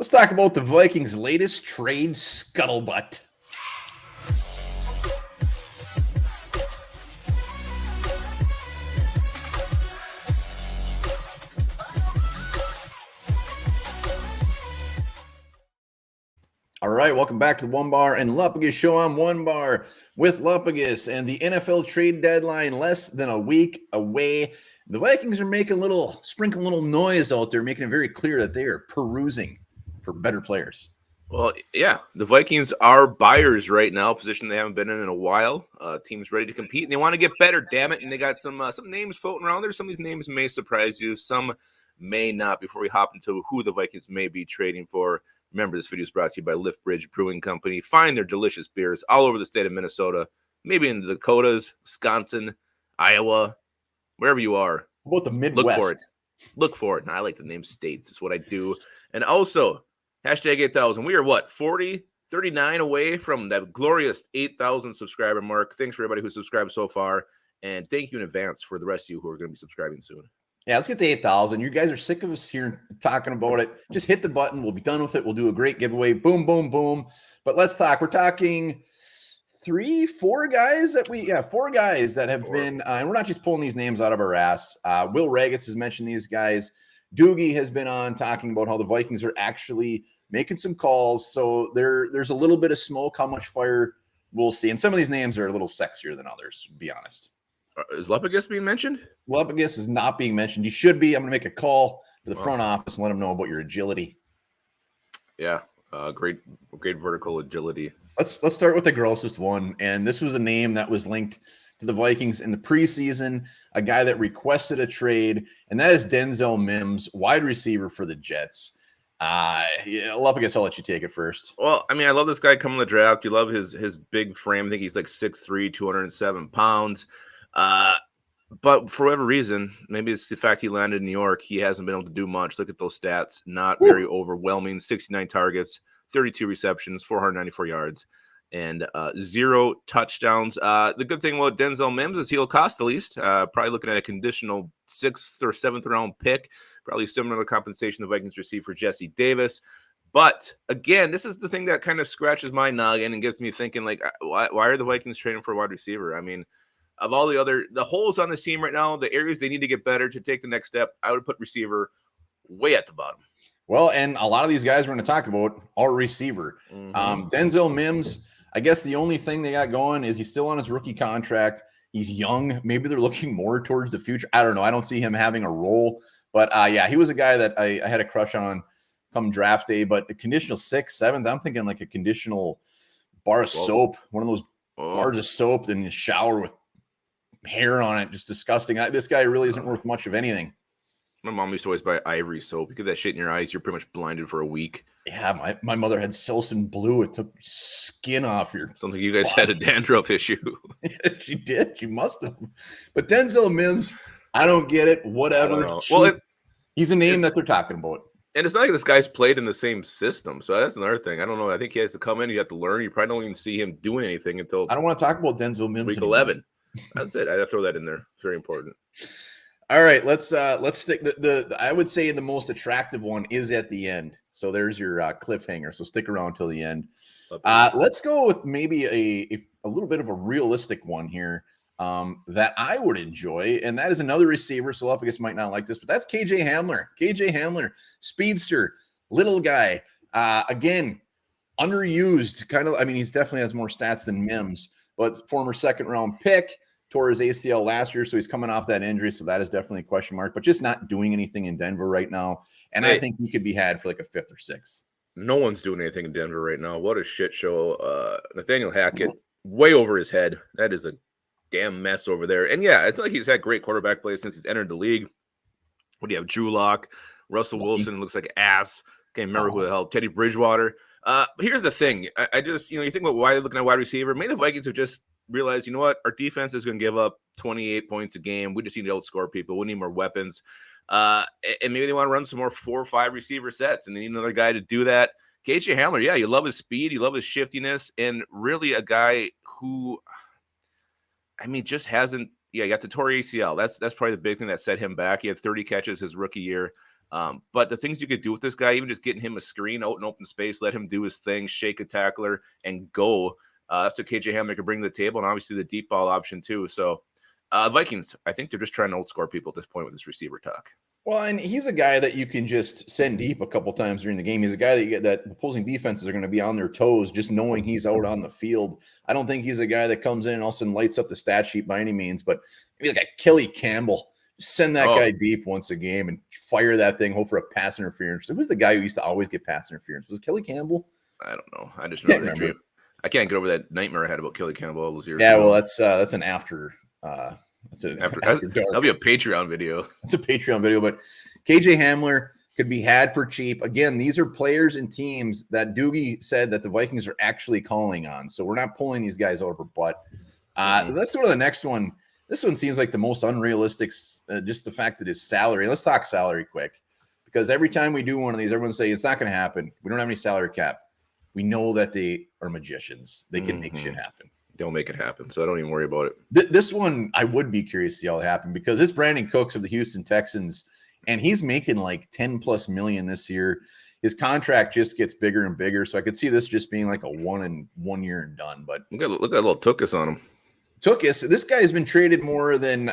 Let's talk about the Vikings' latest trade scuttlebutt. All right, welcome back to the Onebar and Lupagus show. I'm Onebar with Lupagus, and the NFL trade deadline less than a week away. The Vikings are sprinkling a little noise out there, making it very clear that they are perusing for better players. Well, yeah, the Vikings are buyers right now, position they haven't been in a while. Team's ready to compete, and they want to get better, damn it. And they got some names floating around there. Some of these names may surprise you. Some may not. Before we hop into who the Vikings may be trading for, remember this video is brought to you by Lift Bridge Brewing Company. Find their delicious beers all over the state of Minnesota, maybe in the Dakotas, Wisconsin, Iowa, wherever you are. How about the Midwest? Look for it. And I like to name states. It's what I do. And also, hashtag 8,000. We are what, 39 away from that glorious 8,000 subscriber mark. Thanks for everybody who subscribed so far. And thank you in advance for the rest of you who are going to be subscribing soon. Yeah, let's get to 8,000. You guys are sick of us here talking about it. Just hit the button. We'll be done with it. We'll do a great giveaway. Boom, boom, boom. But let's talk. We're talking four guys that have been, and we're not just pulling these names out of our ass. Will Ragatz has mentioned these guys. Doogie has been on talking about how the Vikings are actually making some calls. So there's a little bit of smoke. How much fire, we'll see. And some of these names are a little sexier than others, to be honest. Is Lupagus being mentioned? Lupagus is not being mentioned. You should be. I'm going to make a call to the front office and let them know about your agility. Yeah, great vertical agility. Let's start with the grossest one. And this was a name that was linked to the Vikings in the preseason, a guy that requested a trade, and that is Denzel Mims, wide receiver for the Jets. Lupagus, I'll let you take it first. Well, I mean, I love this guy coming to the draft. You love his big frame. I think he's like 6'3", 207 pounds. But for whatever reason, maybe it's the fact he landed in New York, he hasn't been able to do much. Look at those stats. Not very overwhelming. 69 targets, 32 receptions, 494 yards, and 0 touchdowns. The good thing about Denzel Mims is he'll cost the least. Probably looking at a conditional 6th or 7th round pick. Probably similar to compensation the Vikings received for Jesse Davis. But again, this is the thing that kind of scratches my noggin and gets me thinking, like, why are the Vikings trading for a wide receiver? I mean, of all the holes on this team right now, the areas they need to get better to take the next step, I would put receiver way at the bottom. Well, and a lot of these guys we're going to talk about are receiver. Denzel Mims, I guess the only thing they got going is he's still on his rookie contract. He's young. Maybe they're looking more towards the future. I don't know. I don't see him having a role. But, yeah, he was a guy that I had a crush on come draft day. But the conditional 6th, 7th, I'm thinking like a conditional bar of soap, one of those bars of soap in the shower with hair on it, just disgusting. This guy really isn't worth much of anything. My mom used to always buy Ivory soap. You get that shit in your eyes, you're pretty much blinded for a week. Yeah, my mother had Selsun Blue. It took skin off your something. You guys had a dandruff issue. She did. She must have. But Denzel Mims, I don't get it. Whatever. Well, he's a name that they're talking about. And it's not like this guy's played in the same system. So that's another thing. I don't know. I think he has to come in. You have to learn. You probably don't even see him doing anything until I don't want to talk about Denzel Mims week anymore. 11. That's it. I have to throw that in there. It's very important. All right, let's stick. The I would say the most attractive one is at the end. So there's your cliffhanger. So stick around till the end. Let's go with maybe a little bit of a realistic one here that I would enjoy, and that is another receiver. So Lupagus might not like this, but that's KJ Hamler. KJ Hamler, speedster, little guy. Again, underused. Kind of. I mean, he's definitely has more stats than Mims. But former 2nd round pick, tore his ACL last year, so he's coming off that injury. So that is definitely a question mark, but just not doing anything in Denver right now. And I think he could be had for like a 5th or 6th. No one's doing anything in Denver right now. What a shit show. Nathaniel Hackett, way over his head. That is a damn mess over there. And yeah, it's not like he's had great quarterback play since he's entered the league. What do you have? Drew Lock, Russell Wilson looks like ass. Can't remember who the hell. Teddy Bridgewater. But here's the thing. I just, you think about why they're looking at wide receiver. Maybe the Vikings have just realized, you know what? Our defense is going to give up 28 points a game. We just need to outscore people. We need more weapons. And maybe they want to run some more 4 or 5 receiver sets, and they need another guy to do that. KJ Hamler, yeah, you love his speed. You love his shiftiness. And really a guy who, I mean, just hasn't, you got the torn ACL. That's probably the big thing that set him back. He had 30 catches his rookie year. But the things you could do with this guy, even just getting him a screen out in open space, let him do his thing, shake a tackler, and go. That's what KJ Hamler could bring to the table, and obviously the deep ball option too. So Vikings, I think they're just trying to outscore people at this point with this receiver talk. Well, and he's a guy that you can just send deep a couple times during the game. He's a guy that you get that opposing defenses are going to be on their toes just knowing he's out on the field. I don't think he's a guy that comes in and all of a sudden lights up the stat sheet by any means, but maybe like a Kelly Campbell. Send that guy deep once a game and fire that thing, hope for a pass interference. It was the guy who used to always get pass interference. Was it Kelly Campbell? I don't know. I just remember that dream. I can't get over that nightmare I had about Kelly Campbell all those years ago. Well, that's an after. After dark. That'll be a Patreon video. It's a Patreon video, but KJ Hamler could be had for cheap. Again, these are players and teams that Doogie said that the Vikings are actually calling on. So we're not pulling these guys over butt. Let's go to the next one. This one seems like the most unrealistic, just the fact that his salary. Let's talk salary quick, because every time we do one of these, everyone's saying it's not going to happen. We don't have any salary cap. We know that they are magicians. They can make shit happen. They'll make it happen, so I don't even worry about it. This one, I would be curious to see how it happen, because it's Brandon Cooks of the Houston Texans, and he's making like 10+ million this year. His contract just gets bigger and bigger, so I could see this just being like a 1 year and done. But look at that little Tukas on him. Tukas, this guy has been traded more than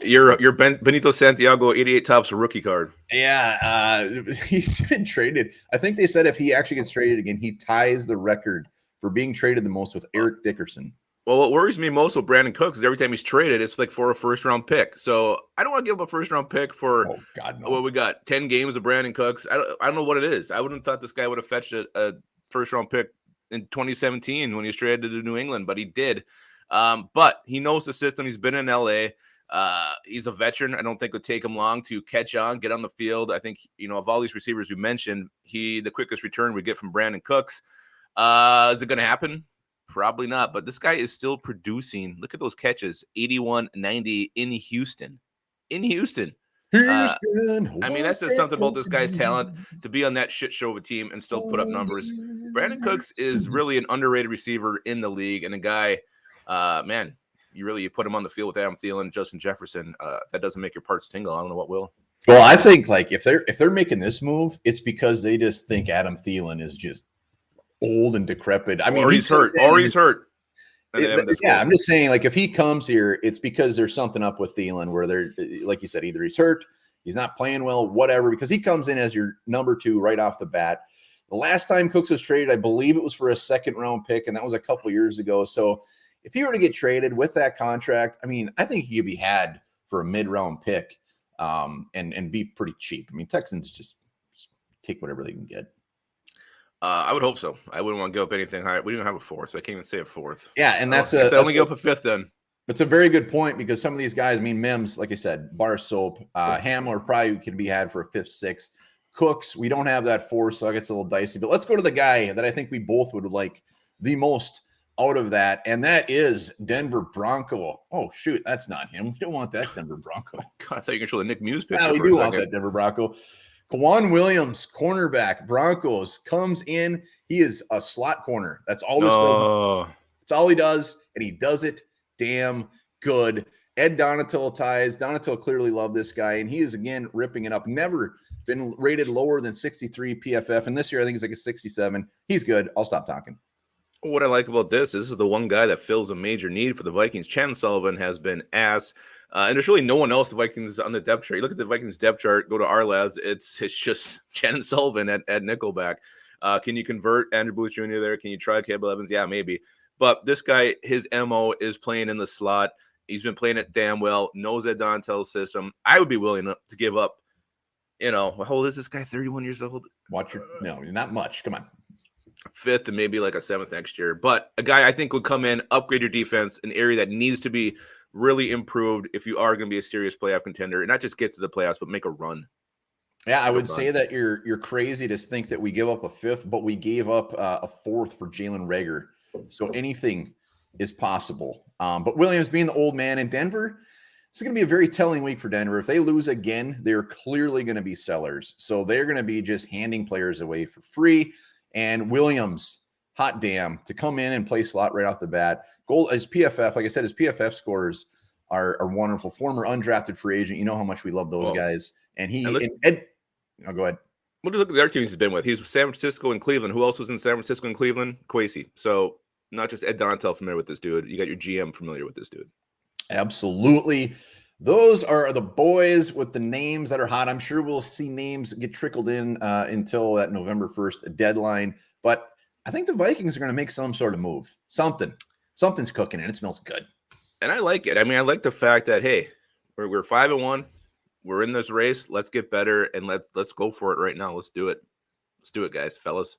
your Benito Santiago 88 tops rookie card. Yeah, he's been traded. I think they said if he actually gets traded again, he ties the record for being traded the most with Eric Dickerson. Well, what worries me most with Brandon Cooks is every time he's traded, it's like for a first-round pick. So I don't want to give up a first-round pick for what we got, 10 games of Brandon Cooks. I don't know what it is. I wouldn't have thought this guy would have fetched a first-round pick in 2017 when he was traded to New England, but he did. But he knows the system. He's been in LA. He's a veteran. I don't think it would take him long to catch on, get on the field. I think, of all these receivers we mentioned, the quickest return we get from Brandon Cooks. Is it going to happen? Probably not. But this guy is still producing. Look at those catches, 81-90 in Houston. I mean, that's just something about this guy's talent to be on that shit show of a team and still put up numbers. Brandon Cooks is really an underrated receiver in the league, and a guy, man, you put him on the field with Adam Thielen and Justin Jefferson. If that doesn't make your parts tingle, I don't know what will. Well, I think like if they're making this move, it's because they just think Adam Thielen is just old and decrepit. I mean, he's hurt. I'm just saying, like, if he comes here, it's because there's something up with Thielen where they're, like you said, either he's hurt, he's not playing well, whatever, because he comes in as your number 2 right off the bat. The last time Cooks was traded, I believe it was for a 2nd-round pick, and that was a couple years ago. So if he were to get traded with that contract, I mean, I think he could be had for a mid-round pick and be pretty cheap. I mean, Texans just take whatever they can get. I would hope so. I wouldn't want to give up anything higher. We didn't have a 4th, so I can't even say a 4th. Yeah, and that's only give up a 5th then. It's a very good point, because some of these guys, I mean, Mims, like I said, bar soap, Hamler probably can be had for a 5th, 6th. Cooks, we don't have that 4, so it gets a little dicey. But let's go to the guy that I think we both would like the most out of that, and that is Denver Bronco. Oh, shoot, that's not him. We don't want that Denver Bronco. God, I thought you were going to show the Nick Muse picture. Yeah, we do want that Denver Bronco. Kwan Williams, cornerback, Broncos, comes in. He is a slot corner. That's all this does. That's all he does, and he does it damn good. Ed Donatil ties. Donatil clearly loved this guy, and he is, again, ripping it up. Never been rated lower than 63 PFF, and this year I think he's like a 67. He's good. I'll stop talking. What I like about this is the one guy that fills a major need for the Vikings. Chandon Sullivan has been ass. And there's really no one else the Vikings on the depth chart. You look at the Vikings depth chart, go to our lads, it's just Chandon Sullivan at nickelback. Can you convert Andrew Booth Jr. there? Can you try Caleb Evans? Yeah, maybe. But this guy, his MO is playing in the slot. He's been playing it damn well, knows that Donatel's system. I would be willing to give up, how old is this guy? 31 years old? No, not much. Come on. 5th and maybe like a 7th next year. But a guy I think would come in, upgrade your defense, an area that needs to be really improved if you are going to be a serious playoff contender, and not just get to the playoffs, but make a run. Yeah, I would say that you're crazy to think that we give up a 5th, but we gave up a 4th for Jalen Reagor. So anything is possible. But Williams being the old man in Denver, it's going to be a very telling week for Denver. If they lose again, they're clearly going to be sellers. So they're going to be just handing players away for free. And Williams, hot damn, to come in and play slot right off the bat. His PFF, like I said, his PFF scores are wonderful. Former undrafted free agent. You know how much we love those guys. And Ed, I'll go ahead. We'll just look at the other teams he's been with. He's with San Francisco and Cleveland. Who else was in San Francisco and Cleveland? Kwesi. So not just Ed Donatell familiar with this dude. You got your GM familiar with this dude. Absolutely. Those are the boys with the names that are hot. I'm sure we'll see names get trickled in until that November 1st deadline. But I think the Vikings are going to make some sort of move. Something's cooking and it smells good. And I like it. I mean, I like the fact that, hey, we're 5-1. We're in this race. Let's get better and let's go for it right now. Let's do it. Let's do it, guys, fellas.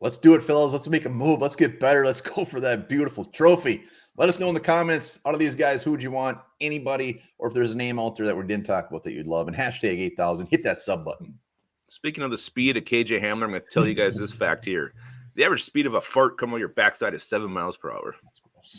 Let's do it, fellas. Let's make a move. Let's get better. Let's go for that beautiful trophy. Let us know in the comments, out of these guys, who would you want? Anybody, or if there's a name out there that we didn't talk about that you'd love. And hashtag 8,000. Hit that sub button. Speaking of the speed of KJ Hamler, I'm going to tell you guys this fact here. The average speed of a fart coming on your backside is 7 miles per hour.